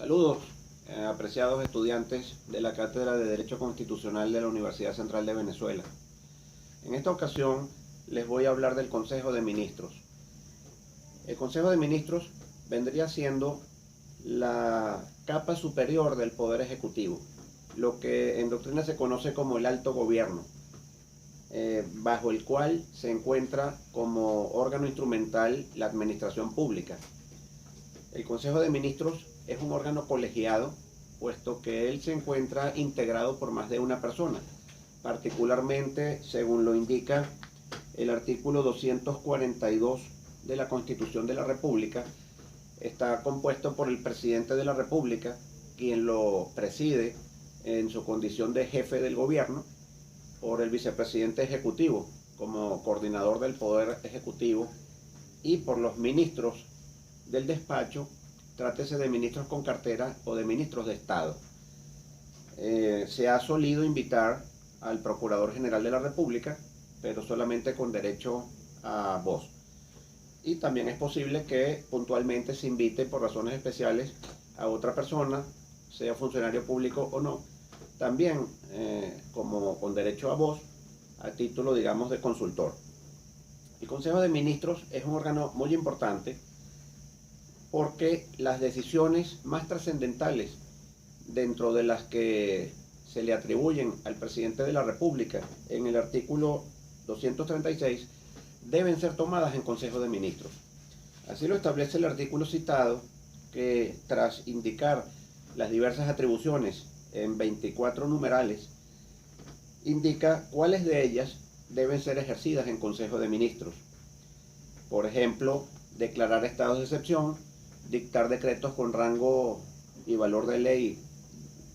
Saludos, apreciados estudiantes de la Cátedra de Derecho Constitucional de la Universidad Central de Venezuela. En esta ocasión les voy a hablar del Consejo de Ministros. El Consejo de Ministros vendría siendo la capa superior del Poder Ejecutivo, lo que en doctrina se conoce como el alto gobierno, bajo el cual se encuentra como órgano instrumental la administración pública. El Consejo de Ministros es un órgano colegiado, puesto que él se encuentra integrado por más de una persona. Particularmente, según lo indica el artículo 242 de la Constitución de la República, está compuesto por el presidente de la República, quien lo preside en su condición de jefe del gobierno, por el vicepresidente ejecutivo como coordinador del Poder Ejecutivo y por los ministros del despacho, trátese de ministros con cartera o de ministros de Estado. Se ha solido invitar al Procurador General de la República, pero solamente con derecho a voz. Y también es posible que puntualmente se invite por razones especiales a otra persona, sea funcionario público o no, también como con derecho a voz, a título, digamos, de consultor. El Consejo de Ministros es un órgano muy importante porque las decisiones más trascendentales, dentro de las que se le atribuyen al presidente de la República en el artículo 236, deben ser tomadas en Consejo de Ministros. Así lo establece el artículo citado, que tras indicar las diversas atribuciones en 24 numerales, indica cuáles de ellas deben ser ejercidas en Consejo de Ministros. Por ejemplo, declarar estados de excepción, dictar decretos con rango y valor de ley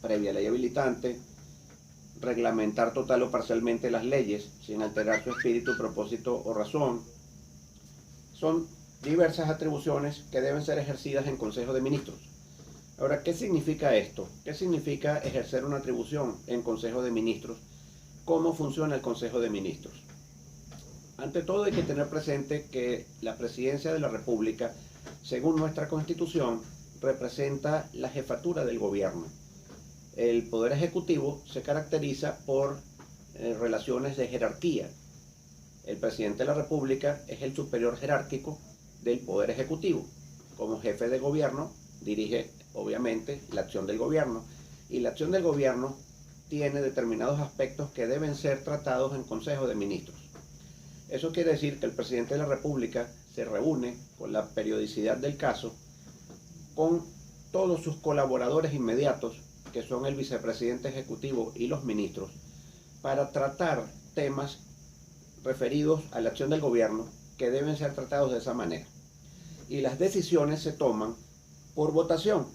previa ley habilitante, reglamentar total o parcialmente las leyes sin alterar su espíritu, propósito o razón. Son diversas atribuciones que deben ser ejercidas en Consejo de Ministros. Ahora, ¿qué significa esto? ¿Qué significa ejercer una atribución en Consejo de Ministros? ¿Cómo funciona el Consejo de Ministros? Ante todo, hay que tener presente que la Presidencia de la República, según nuestra Constitución, representa la jefatura del gobierno. El Poder Ejecutivo se caracteriza por relaciones de jerarquía. El Presidente de la República es el superior jerárquico del Poder Ejecutivo. Como jefe de gobierno, dirige, obviamente, la acción del gobierno. Y la acción del gobierno tiene determinados aspectos que deben ser tratados en Consejo de Ministros. Eso quiere decir que el Presidente de la República se reúne con la periodicidad del caso con todos sus colaboradores inmediatos, que son el vicepresidente ejecutivo y los ministros, para tratar temas referidos a la acción del gobierno que deben ser tratados de esa manera. Y las decisiones se toman por votación,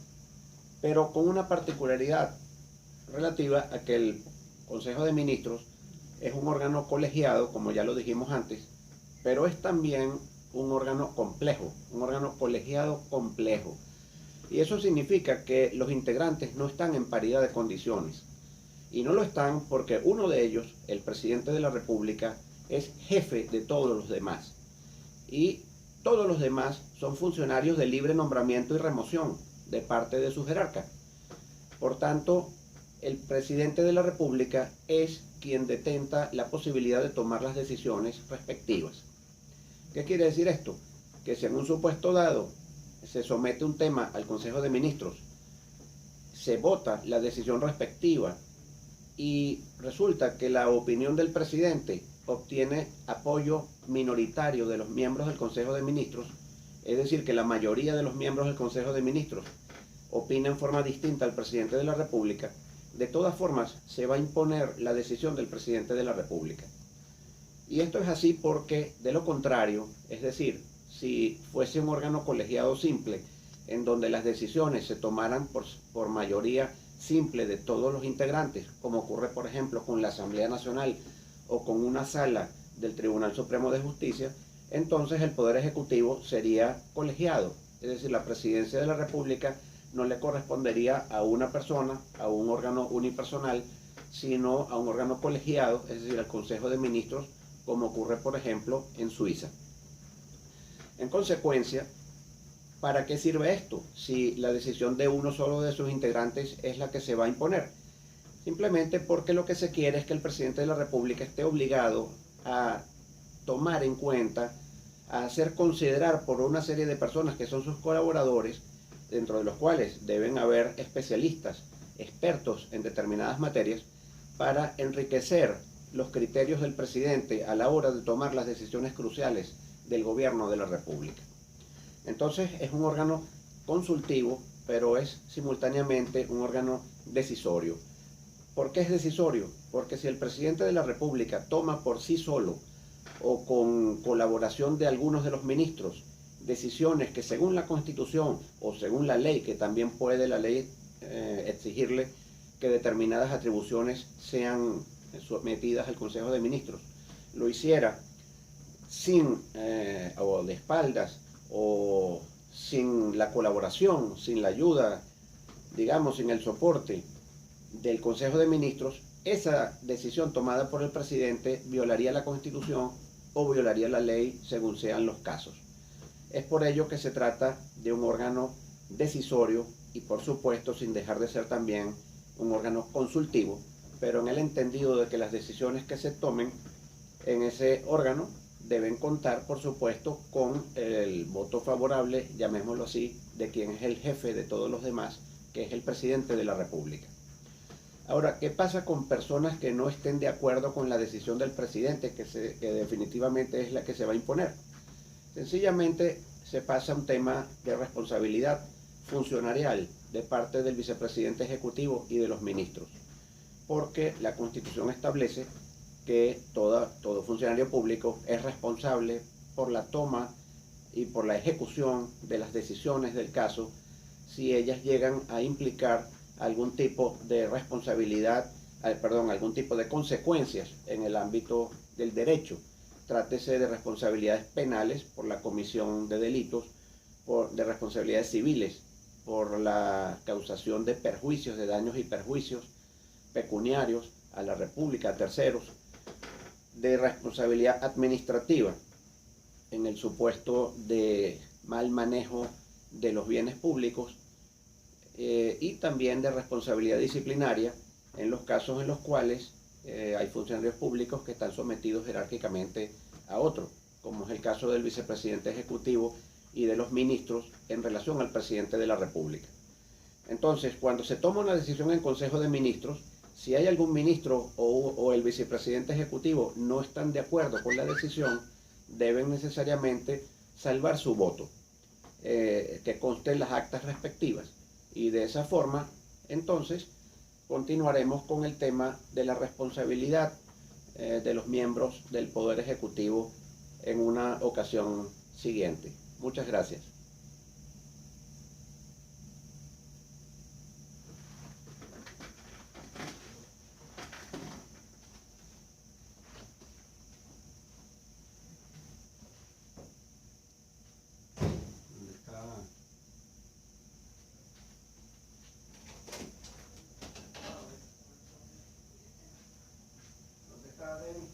pero con una particularidad relativa a que el Consejo de Ministros es un órgano colegiado, como ya lo dijimos antes, pero es también un órgano complejo, un órgano colegiado complejo. Y eso significa que los integrantes no están en paridad de condiciones. Y no lo están porque uno de ellos, el presidente de la República, es jefe de todos los demás. Y todos los demás son funcionarios de libre nombramiento y remoción de parte de su jerarca. Por tanto, el presidente de la República es quien detenta la posibilidad de tomar las decisiones respectivas. ¿Qué quiere decir esto? Que si en un supuesto dado se somete un tema al Consejo de Ministros, se vota la decisión respectiva y resulta que la opinión del presidente obtiene apoyo minoritario de los miembros del Consejo de Ministros, es decir, que la mayoría de los miembros del Consejo de Ministros opina en forma distinta al presidente de la República, de todas formas se va a imponer la decisión del presidente de la República. Y esto es así porque, de lo contrario, es decir, si fuese un órgano colegiado simple, en donde las decisiones se tomaran por mayoría simple de todos los integrantes, como ocurre por ejemplo con la Asamblea Nacional o con una sala del Tribunal Supremo de Justicia, entonces el Poder Ejecutivo sería colegiado, es decir, la Presidencia de la República no le correspondería a una persona, a un órgano unipersonal, sino a un órgano colegiado, es decir, al Consejo de Ministros, como ocurre por ejemplo en Suiza. En consecuencia, ¿para qué sirve esto si la decisión de uno solo de sus integrantes es la que se va a imponer? Simplemente porque lo que se quiere es que el presidente de la República esté obligado a tomar en cuenta, a hacer considerar por una serie de personas que son sus colaboradores, dentro de los cuales deben haber especialistas, expertos en determinadas materias, para enriquecer los criterios del presidente a la hora de tomar las decisiones cruciales del gobierno de la República. Entonces es un órgano consultivo, pero es simultáneamente un órgano decisorio. ¿Por qué es decisorio? Porque si el presidente de la República toma por sí solo o con colaboración de algunos de los ministros decisiones que según la Constitución o según la ley, que también puede la ley exigirle que determinadas atribuciones sean sometidas al Consejo de Ministros, lo hiciera sin o de espaldas o sin la colaboración, sin la ayuda, digamos, sin el soporte del Consejo de Ministros, esa decisión tomada por el presidente violaría la Constitución o violaría la ley según sean los casos. Es por ello que se trata de un órgano decisorio y por supuesto sin dejar de ser también un órgano consultivo, pero en el entendido de que las decisiones que se tomen en ese órgano deben contar, por supuesto, con el voto favorable, llamémoslo así, de quien es el jefe de todos los demás, que es el presidente de la República. Ahora, ¿qué pasa con personas que no estén de acuerdo con la decisión del presidente, que definitivamente es la que se va a imponer? Sencillamente se pasa a un tema de responsabilidad funcionarial de parte del vicepresidente ejecutivo y de los ministros, porque la Constitución establece que todo funcionario público es responsable por la toma y por la ejecución de las decisiones del caso si ellas llegan a implicar algún tipo de responsabilidad, algún tipo de consecuencias en el ámbito del derecho. Trátese de responsabilidades penales por la comisión de delitos, de responsabilidades civiles por la causación de perjuicios, de daños y perjuicios pecuniarios a la República, a terceros, de responsabilidad administrativa en el supuesto de mal manejo de los bienes públicos y también de responsabilidad disciplinaria en los casos en los cuales hay funcionarios públicos que están sometidos jerárquicamente a otro, como es el caso del vicepresidente ejecutivo y de los ministros en relación al presidente de la República. Entonces, cuando se toma una decisión en Consejo de Ministros, si hay algún ministro o el vicepresidente ejecutivo no están de acuerdo con la decisión, deben necesariamente salvar su voto, que conste en las actas respectivas. Y de esa forma, entonces, continuaremos con el tema de la responsabilidad de los miembros del Poder Ejecutivo en una ocasión siguiente. Muchas gracias. ¿Dónde está Denis?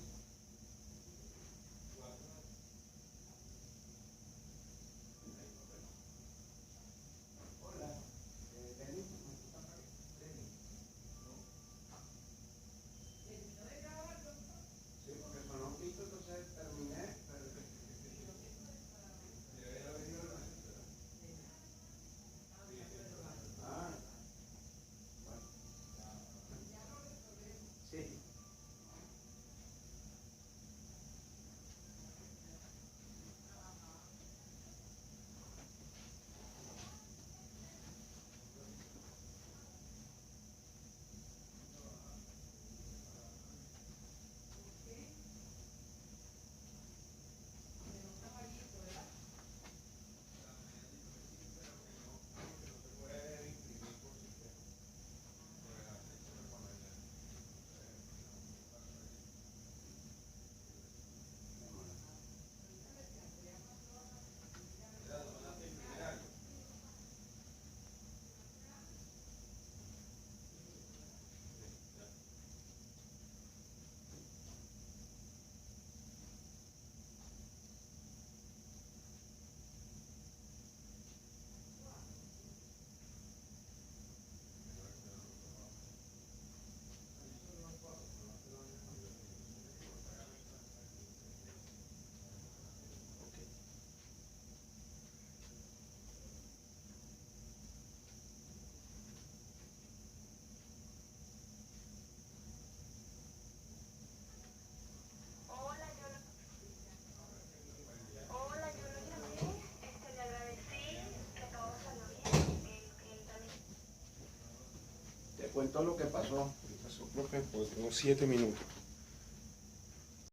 cuento lo que pasó. Pasó, profe, pues tengo 7 minutos.